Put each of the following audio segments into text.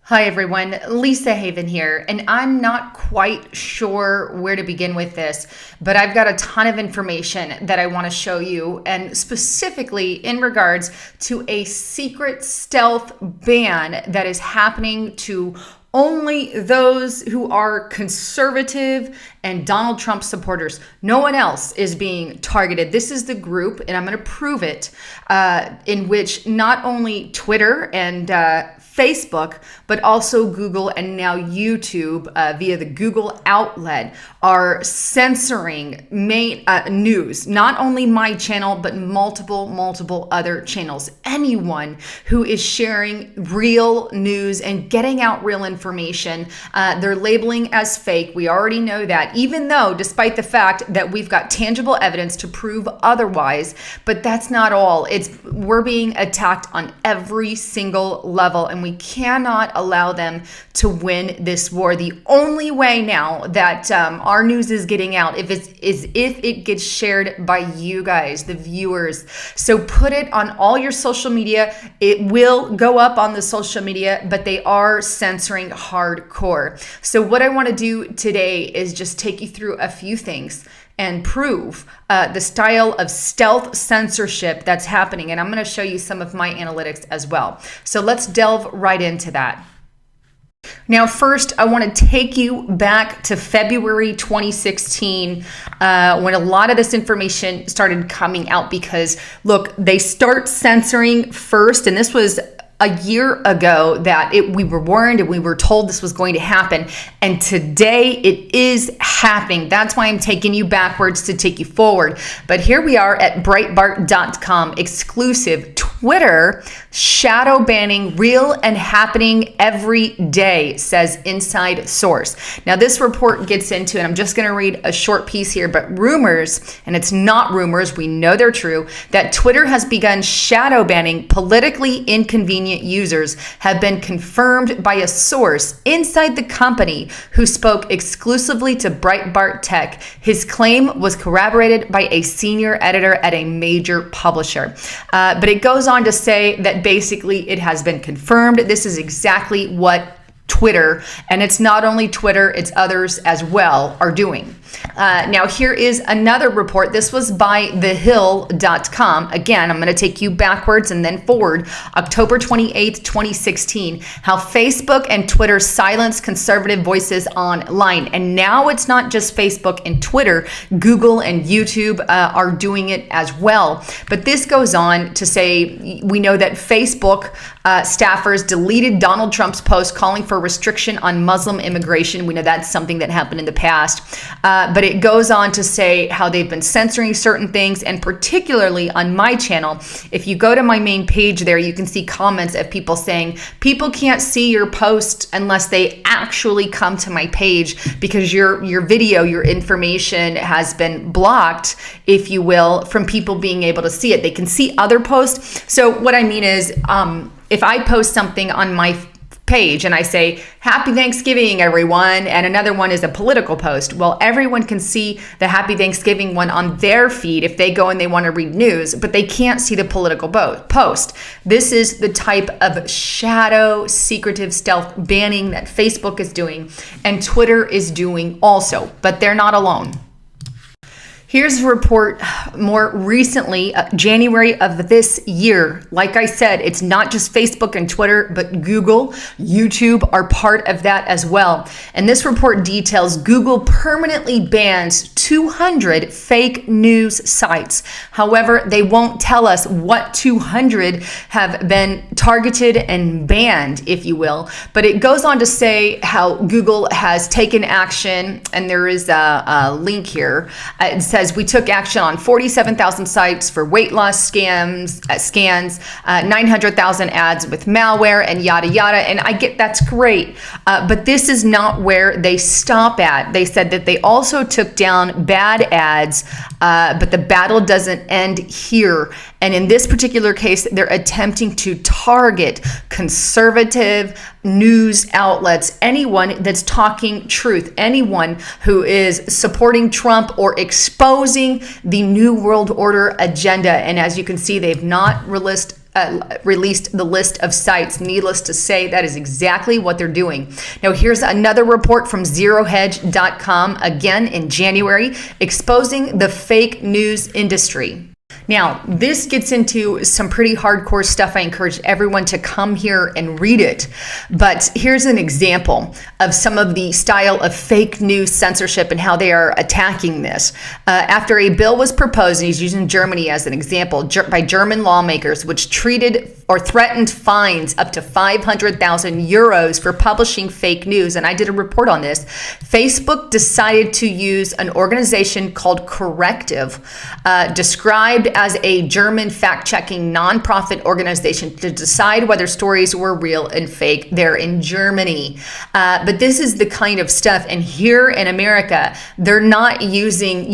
Hi everyone, Lisa Haven here, and I'm not quite sure where to begin with this, but I've got a ton of information that I want to show you, and specifically in regards to a secret stealth ban that is happening to only those who are conservative and Donald Trump supporters. No one else is being targeted. This is the group, and I'm going to prove it, in which not only Twitter and Facebook, but also Google and now YouTube via the Google outlet are censoring news, not only my channel, but multiple other channels. Anyone who is sharing real news and getting out real information, they're labeling as fake. We already know that, even though despite the fact that we've got tangible evidence to prove otherwise, but that's not all. We're being attacked on every single level, and we cannot allow them to win this war. The only way now that our news is getting out is if it gets shared by you guys, the viewers. So put it on all your social media. It will go up on the social media, but they are censoring hardcore. So what I want to do today is just take you through a few things and prove the style of stealth censorship that's happening. And I'm going to show you some of my analytics as well. So let's delve right into that. Now, first, I want to take you back to February 2016 when a lot of this information started coming out because, look, they start censoring first, and this was a year ago that we were warned and we were told this was going to happen. And today it is happening. That's why I'm taking you backwards to take you forward. But here we are at Breitbart.com, exclusive. Twitter shadow banning real and happening every day, says inside source. Now this report gets into, and I'm just going to read a short piece here, but rumors, and it's not rumors, we know they're true, that Twitter has begun shadow banning politically inconvenient users have been confirmed by a source inside the company who spoke exclusively to Breitbart Tech. His claim was corroborated by a senior editor at a major publisher. But it goes on to say that basically it has been confirmed. This is exactly what Twitter, and it's not only Twitter, it's others as well, are doing. Now here is another report. This was by thehill.com. Again, I'm going to take you backwards and then forward. October 28th, 2016, how Facebook and Twitter silence conservative voices online. And now it's not just Facebook and Twitter. Google and YouTube are doing it as well. But this goes on to say, we know that Facebook staffers deleted Donald Trump's post calling for restriction on Muslim immigration. We know that's something that happened in the past. But it goes on to say how they've been censoring certain things, and particularly on my channel. If you go to my main page there, you can see comments of people saying, people can't see your post unless they actually come to my page because your video, your information has been blocked, if you will, from people being able to see it. They can see other posts. So what I mean is, if I post something on my page and I say, Happy Thanksgiving, everyone, and another one is a political post, well, everyone can see the Happy Thanksgiving one on their feed if they go and they want to read news, but they can't see the political post. This is the type of shadow, secretive stealth banning that Facebook is doing and Twitter is doing also, but they're not alone. Here's a report more recently, January of this year. Like I said, it's not just Facebook and Twitter, but Google, YouTube are part of that as well. And this report details Google permanently bans 200 fake news sites. However, they won't tell us what 200 have been targeted and banned, if you will. But it goes on to say how Google has taken action, and there is a link here. It says, we took action on 47,000 sites for weight loss scans, 900,000 ads with malware, and yada yada. And I get that's great, but this is not where they stop at. They said that they also took down bad ads, but the battle doesn't end here. And in this particular case, they're attempting to target conservative news outlets, anyone that's talking truth, anyone who is supporting Trump or exposing the New World Order agenda. And as you can see, they've not released released the list of sites. Needless to say, that is exactly what they're doing. Now, here's another report from ZeroHedge.com, again in January, exposing the fake news industry. Now, this gets into some pretty hardcore stuff. I encourage everyone to come here and read it. But here's an example of some of the style of fake news censorship and how they are attacking this. After a bill was proposed, and he's using Germany as an example, by German lawmakers, which treated or threatened fines up to 500,000 euros for publishing fake news. And I did a report on this. Facebook decided to use an organization called Corrective, described as a German fact-checking nonprofit organization, to decide whether stories were real and fake there in Germany. But this is the kind of stuff, and here in America, they're not using,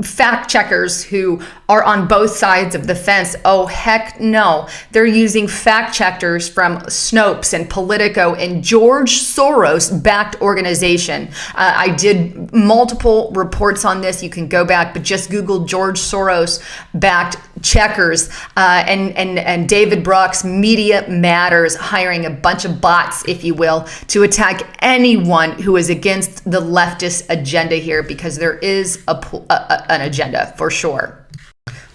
fact checkers who are on both sides of the fence. Oh, heck no. They're using fact checkers from Snopes and Politico and George Soros-backed organization. I did multiple reports on this. You can go back, but just Google George Soros-backed checkers and David Brooks, Media Matters, hiring a bunch of bots, if you will, to attack anyone who is against the leftist agenda here, because there is an agenda for sure.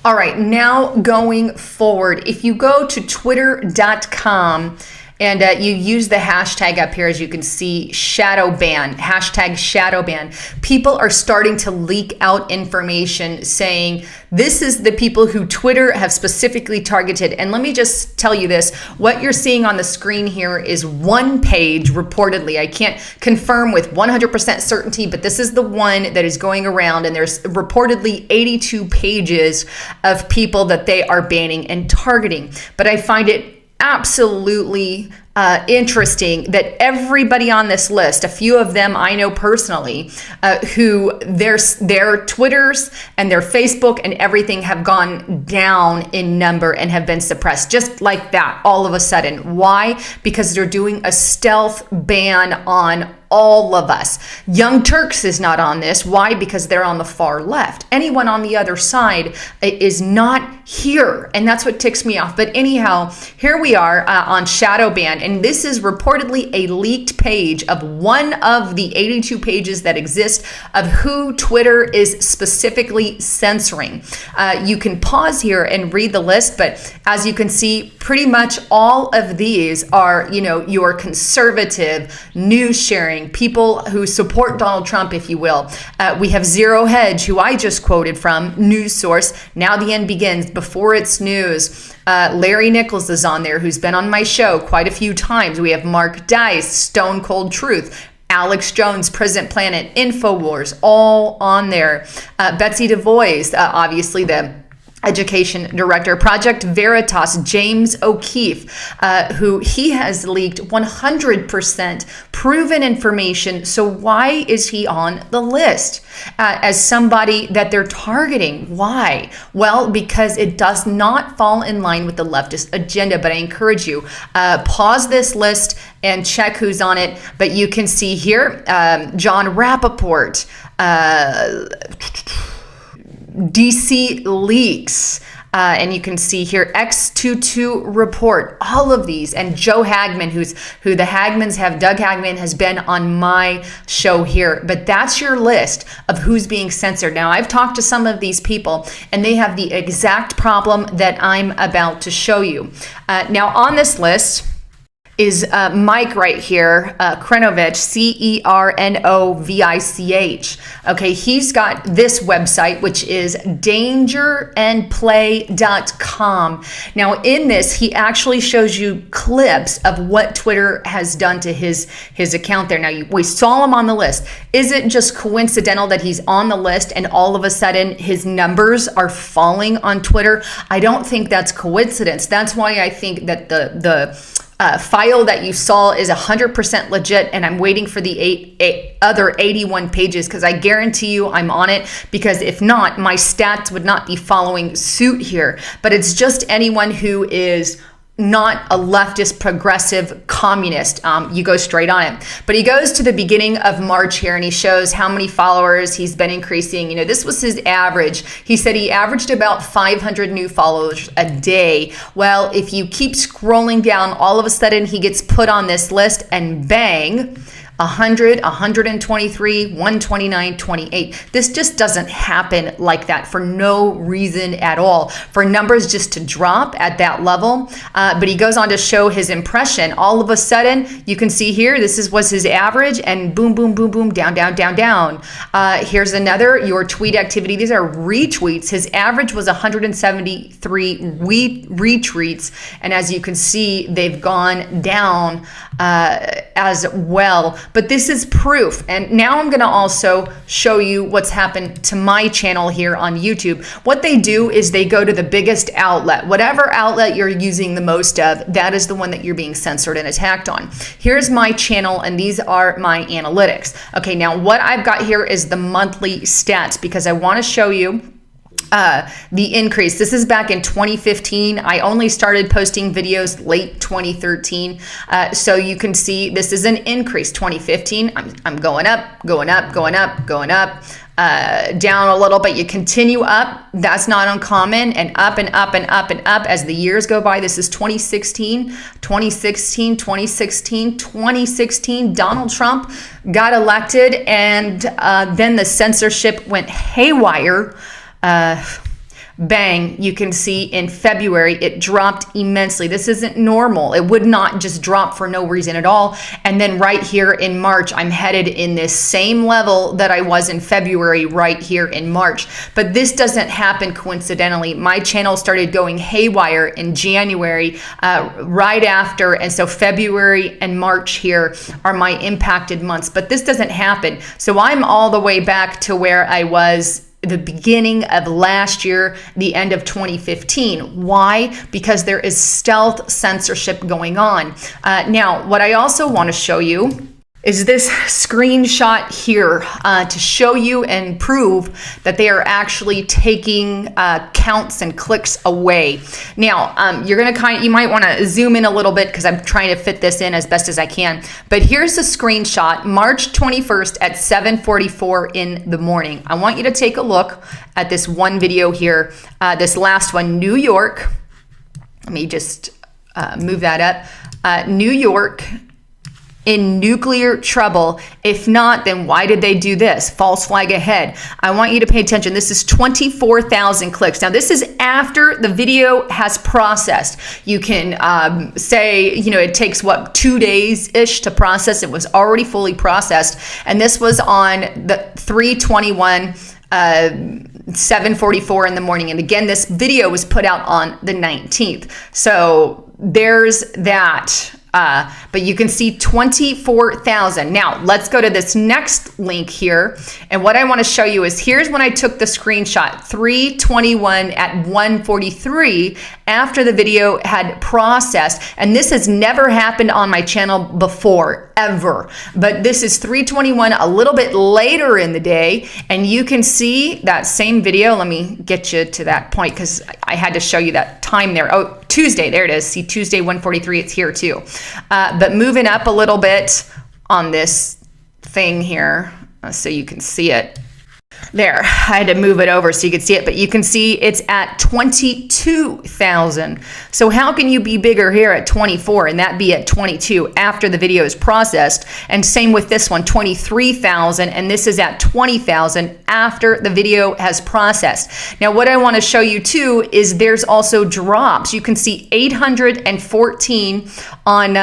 All right, now going forward, if you go to twitter.com and you use the hashtag up here, as you can see, #shadowban, #shadowban, people are starting to leak out information saying this is the people who Twitter have specifically targeted. And let me just tell you this, what you're seeing on the screen here is one page reportedly. I can't confirm with 100% certainty, but this is the one that is going around, and there's reportedly 82 pages of people that they are banning and targeting. But I find it absolutely interesting that everybody on this list, a few of them I know personally, who their Twitters and their Facebook and everything have gone down in number and have been suppressed just like that all of a sudden. Why? Because they're doing a stealth ban on all of us. Young Turks is not on this. Why? Because they're on the far left. Anyone on the other side is not here, and that's what ticks me off. But anyhow, here we are on Shadowban, and this is reportedly a leaked page of one of the 82 pages that exist of who Twitter is specifically censoring. You can pause here and read the list, but as you can see, pretty much all of these are, your conservative news sharing, people who support Donald Trump, if you will. We have Zero Hedge, who I just quoted from, news source. Now the end begins. Before it's news. Larry Nichols is on there, who's been on my show quite a few times. We have Mark Dice, Stone Cold Truth, Alex Jones, Present Planet, InfoWars, all on there. Betsy DeVois, obviously the education director, Project Veritas, James O'Keefe, who he has leaked 100% proven information. So why is he on the list as somebody that they're targeting? Why? Well, because it does not fall in line with the leftist agenda. But I encourage you, pause this list and check who's on it. But you can see here, John Rappaport, DC Leaks, and you can see here X22 Report, all of these, and Joe Hagman, who the Hagmans have. Doug Hagman has been on my show here, but that's your list of who's being censored. Now, I've talked to some of these people, and they have the exact problem that I'm about to show you. Now, on this list is Mike right here, Krenovich, Cernovich. Okay, he's got this website, which is dangerandplay.com. Now, in this, he actually shows you clips of what Twitter has done to his account there. Now, we saw him on the list. Is it just coincidental that he's on the list and all of a sudden his numbers are falling on Twitter? I don't think that's coincidence. That's why I think that the file that you saw is 100% legit, and I'm waiting for the other 81 pages, because I guarantee you I'm on it, because if not, my stats would not be following suit here. But it's just anyone who is not a leftist progressive communist. You go straight on it. But he goes to the beginning of March here and he shows how many followers he's been increasing. You know, this was his average. He said he averaged about 500 new followers a day. Well, if you keep scrolling down, all of a sudden he gets put on this list and bang, 100, 123, 129, 28. This just doesn't happen like that for no reason at all. For numbers just to drop at that level. But he goes on to show his impression. All of a sudden, you can see here, this was his average, and boom, boom, boom, boom, down, down, down, down. Here's another, your tweet activity. These are retweets. His average was 173 retweets. And as you can see, they've gone down as well. But this is proof. And now I'm going to also show you what's happened to my channel here on YouTube. What they do is they go to the biggest outlet. Whatever outlet you're using the most of, that is the one that you're being censored and attacked on. Here's my channel, and these are my analytics. Okay, now what I've got here is the monthly stats because I want to show you the increase. This is back in 2015. I only started posting videos late 2013. So you can see this is an increase. 2015, I'm going up, going up, going up, going up, down a little bit. You continue up. That's not uncommon, and up and up and up and up as the years go by. This is 2016, 2016, 2016, 2016. Donald Trump got elected, and then the censorship went haywire. Bang, you can see in February it dropped immensely. This isn't normal. It would not just drop for no reason at all. And then right here in March, I'm headed in this same level that I was in February right here in March. But this doesn't happen coincidentally. My channel started going haywire in January right after. And so February and March here are my impacted months. But this doesn't happen. So I'm all the way back to where I was the beginning of last year, the end of 2015. Why? Because there is stealth censorship going on. Now, what I also want to show you is this screenshot here to show you and prove that they are actually taking counts and clicks away. Now, you're gonna you might want to zoom in a little bit because I'm trying to fit this in as best as I can. But here's a screenshot, March 21st at 7:44 in the morning. I want you to take a look at this one video here, this last one, New York. Let me just move that up. New York in nuclear trouble. If not, then why did they do this? False flag ahead. I want you to pay attention. This is 24,000 clicks. Now, this is after the video has processed. You can say, you know, it takes what, 2 days-ish to process. It was already fully processed. And this was on the 3/21, 7:44 in the morning. And again, this video was put out on the 19th. So there's that. But you can see 24,000. Now, let's go to this next link here. And what I want to show you is here's when I took the screenshot, 3:21 at 1:43 after the video had processed. And this has never happened on my channel before, ever. But this is 3:21, a little bit later in the day. And you can see that same video. Let me get you to that point because I had to show you that time there. Oh, Tuesday, there it is. See, Tuesday, 1:43, it's here too. But moving up a little bit on this thing here so you can see it. There, I had to move it over so you could see it, but you can see it's at 22,000. So how can you be bigger here at 24 and that be at 22 after the video is processed? And same with this one, 23,000, and this is at 20,000 after the video has processed. Now, what I want to show you too is there's also drops. You can see 814 on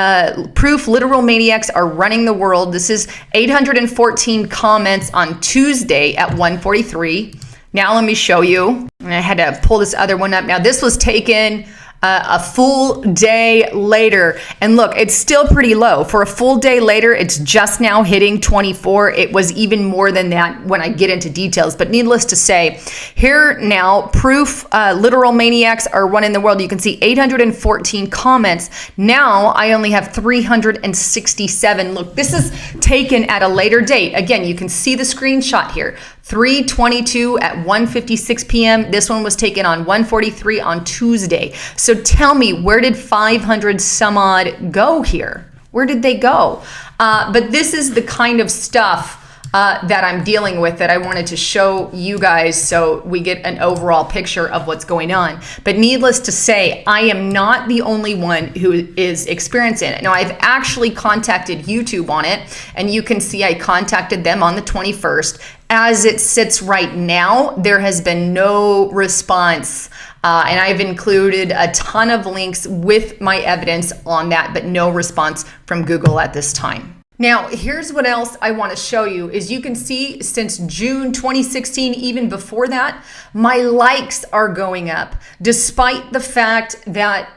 Proof Literal Maniacs Are Running the World. This is 814 comments on Tuesday at 1:43. Now let me show you. And I had to pull this other one up. Now this was taken a full day later. And look, it's still pretty low. For a full day later, it's just now hitting 24. It was even more than that when I get into details. But needless to say, here now, Proof Literal Maniacs Are Running the World. You can see 814 comments. Now I only have 367. Look, this is taken at a later date. Again, you can see the screenshot here. 3/22 at 1:56 p.m. This one was taken on 1:43 on Tuesday. So tell me, where did 500 some odd go here? Where did they go? But this is the kind of stuff that I'm dealing with that I wanted to show you guys so we get an overall picture of what's going on. But needless to say, I am not the only one who is experiencing it. Now, I've actually contacted YouTube on it, and you can see I contacted them on the 21st. As it sits right now, there has been no response. And I've included a ton of links with my evidence on that, but no response from Google at this time. Now, here's what else I want to show you is you can see since June 2016, even before that, my likes are going up. Despite the fact that,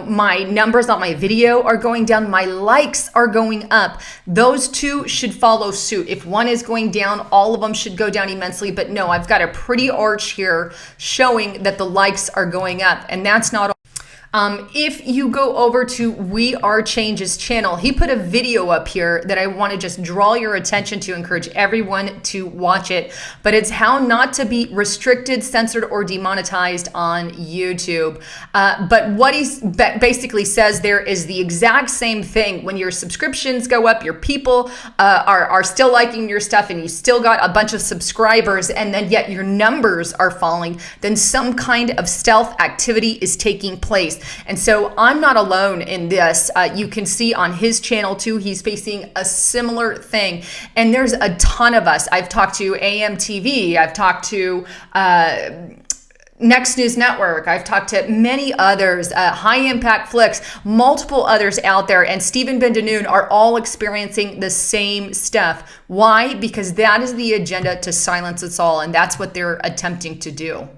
my numbers on my video are going down, my likes are going up. Those two should follow suit. If one is going down, all of them should go down immensely. But no, I've got a pretty arch here showing that the likes are going up. And that's not all. If you go over to We Are Change's channel, he put a video up here that I want to just draw your attention to, encourage everyone to watch it. But it's how not to be restricted, censored, or demonetized on YouTube. But what he basically says there is the exact same thing. When your subscriptions go up, your people are still liking your stuff, and you still got a bunch of subscribers, and then yet your numbers are falling, then some kind of stealth activity is taking place. And so I'm not alone in this. You can see on his channel too, he's facing a similar thing. And there's a ton of us. I've talked to AMTV. I've talked to Next News Network. I've talked to many others, High Impact Flicks, multiple others out there, and Stephen Ben-Danoon are all experiencing the same stuff. Why? Because that is the agenda to silence us all, and that's what they're attempting to do.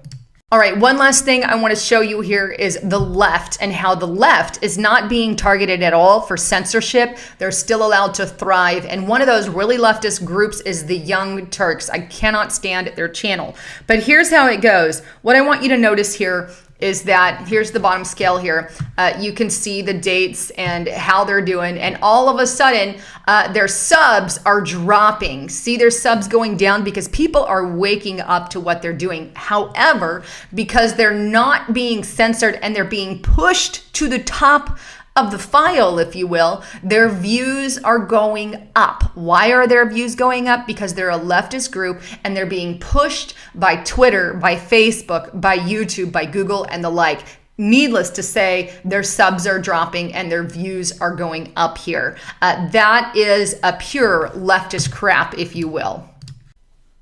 All right, one last thing I want to show you here is the left and how the left is not being targeted at all for censorship. They're still allowed to thrive. And one of those really leftist groups is the Young Turks. I cannot stand their channel. But here's how it goes. What I want you to notice here is that here's the bottom scale here. You can see the dates and how they're doing. And all of a sudden, their subs are dropping. See their subs going down because people are waking up to what they're doing. However, because they're not being censored and they're being pushed to the top of the file, if you will, their views are going up. Why are their views going up? Because they're a leftist group and they're being pushed by Twitter, by Facebook, by YouTube, by Google, and the like. Needless to say, their subs are dropping and their views are going up here. That is a pure leftist crap, if you will.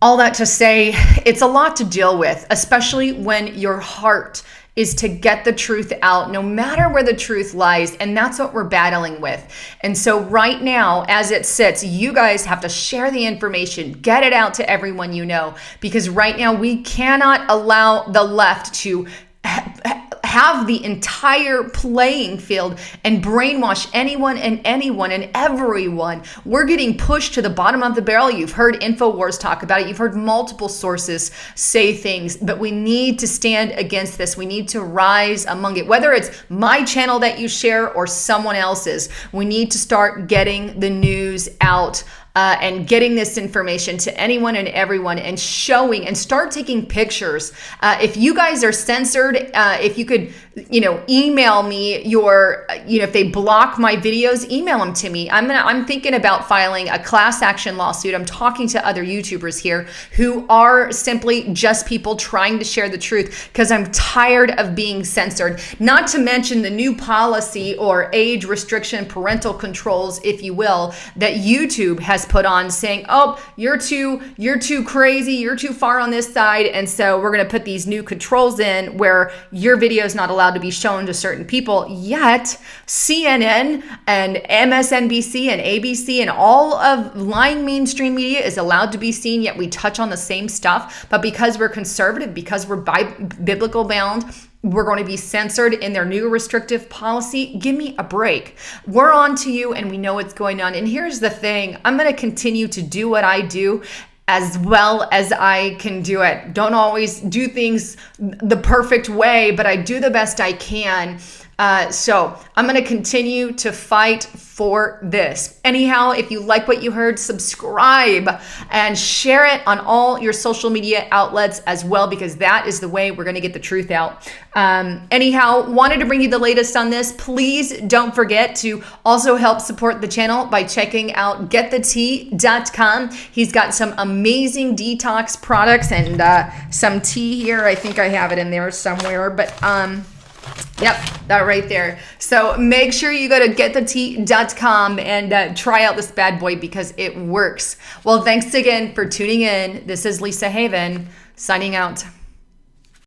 All that to say, it's a lot to deal with, especially when your heart is to get the truth out, no matter where the truth lies. And that's what we're battling with. And so right now, as it sits, you guys have to share the information, get it out to everyone you know, because right now we cannot allow the left to have the entire playing field and brainwash anyone and everyone. We're getting pushed to the bottom of the barrel. You've heard InfoWars talk about it. You've heard multiple sources say things, but we need to stand against this. We need to rise among it, whether it's my channel that you share or someone else's. We need to start getting the news out and getting this information to anyone and everyone and showing and start taking pictures. If you guys are censored, if you could, email me your, if they block my videos, email them to me. I'm thinking about filing a class action lawsuit. I'm talking to other YouTubers here who are simply just people trying to share the truth because I'm tired of being censored. Not to mention the new policy or age restriction, parental controls, if you will, that YouTube has put on saying, oh, you're too crazy, you're too far on this side, and so we're going to put these new controls in where your video is not allowed to be shown to certain people. Yet CNN and MSNBC and ABC and all of lying mainstream media is allowed to be seen, yet we touch on the same stuff. But because we're conservative, because we're biblical bound, we're going to be censored in their new restrictive policy. Give me a break. We're on to you and we know what's going on. And here's the thing. I'm going to continue to do what I do as well as I can do it. Don't always do things the perfect way, but I do the best I can So I'm going to continue to fight for this. Anyhow, if you like what you heard, subscribe and share it on all your social media outlets as well, because that is the way we're going to get the truth out. Anyhow, wanted to bring you the latest on this. Please don't forget to also help support the channel by checking out getthetea.com. He's got some amazing detox products and some tea here. I think I have it in there somewhere, but yep, that right there. So make sure you go to getthetea.com and try out this bad boy because it works. Well, thanks again for tuning in. This is Lisa Haven signing out.